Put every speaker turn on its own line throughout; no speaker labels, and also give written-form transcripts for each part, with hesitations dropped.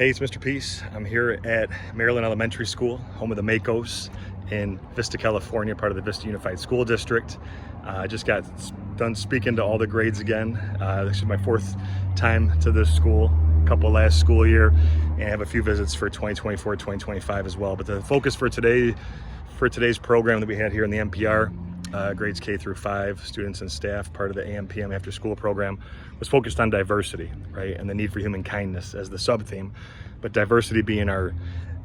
Hey, it's Mr. Peace. I'm here at Maryland Elementary School, home of the Makos in Vista, California, part of the Vista Unified School District. I just got done speaking to all the grades again. This is my fourth time to this school, a couple last school year, and I have a few visits for 2024, 2025 as well. But the focus for today's program that we had here in the MPR, grades K through 5, students and staff, part of the AM/PM after school program, was focused on diversity, right? And the need for human kindness as the sub-theme. But diversity being our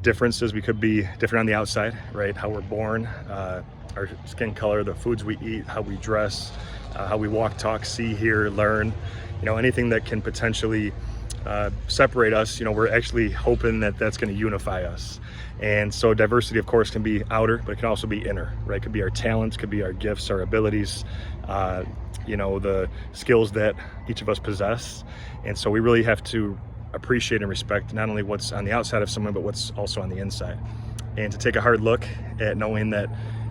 differences. We could be different on the outside, right? How we're born, our skin color, the foods we eat, how we dress, how we walk, talk, see, hear, learn, anything that can potentially separate us. We're actually hoping that that's going to unify us. And so diversity, of course, can be outer, but it can also be inner, right? It could be our talents, could be our gifts, our abilities, the skills that each of us possess. And so we really have to appreciate and respect not only what's on the outside of someone, but what's also on the inside. And to take a hard look at knowing that,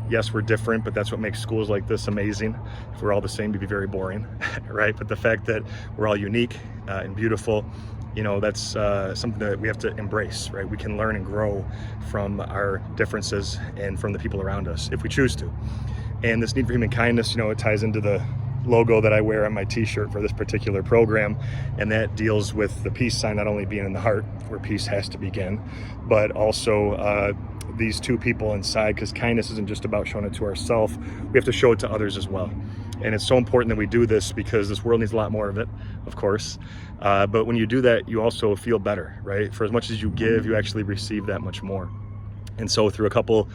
yes, we're different, but that's what makes schools like this amazing. If we're all the same, it'd be very boring, right? But the fact that we're all unique and beautiful, that's something that we have to embrace, right? We can learn and grow from our differences and from the people around us if we choose to. And this need for human kindness, it ties into the logo that I wear on my t-shirt for this particular program, and that deals with the peace sign not only being in the heart where peace has to begin, but also these two people inside, because kindness isn't just about showing it to ourselves, we have to show it to others as well. And it's so important that we do this because this world needs a lot more of it, of course, but when you do that, you also feel better, right? For as much as you give, you actually receive that much more. And so through a couple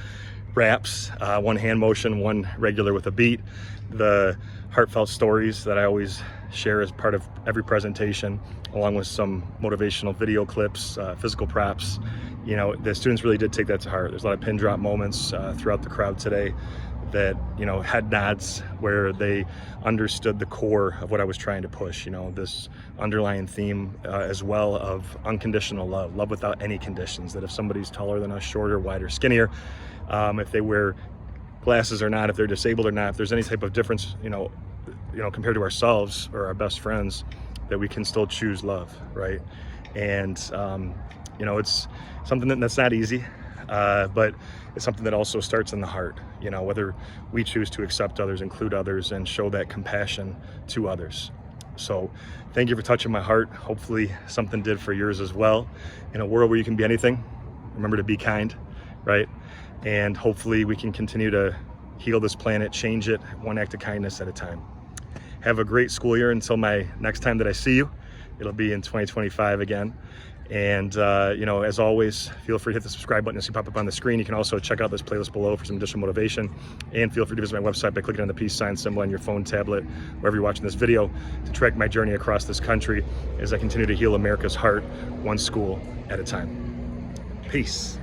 raps, one hand motion, one regular with a beat, the heartfelt stories that I always share as part of every presentation, along with some motivational video clips, physical props, the students really did take that to heart. There's a lot of pin drop moments throughout the crowd today that, head nods where they understood the core of what I was trying to push, this underlying theme as well of unconditional love without any conditions, that if somebody's taller than us, shorter, wider, skinnier, if they wear glasses or not, if they're disabled or not, if there's any type of difference, compared to ourselves or our best friends, that we can still choose love, right? And, it's something that's not easy, but it's something that also starts in the heart, whether we choose to accept others, include others, and show that compassion to others. So thank you for touching my heart. Hopefully something did for yours as well. In a world where you can be anything, remember to be kind, right? And hopefully we can continue to heal this planet, change it one act of kindness at a time. Have a great school year until my next time that I see you. It'll be in 2025 again. And, as always, feel free to hit the subscribe button to see pop up on the screen. You can also check out this playlist below for some additional motivation. And feel free to visit my website by clicking on the peace sign symbol on your phone, tablet, wherever you're watching this video, to track my journey across this country as I continue to heal America's heart, one school at a time. Peace.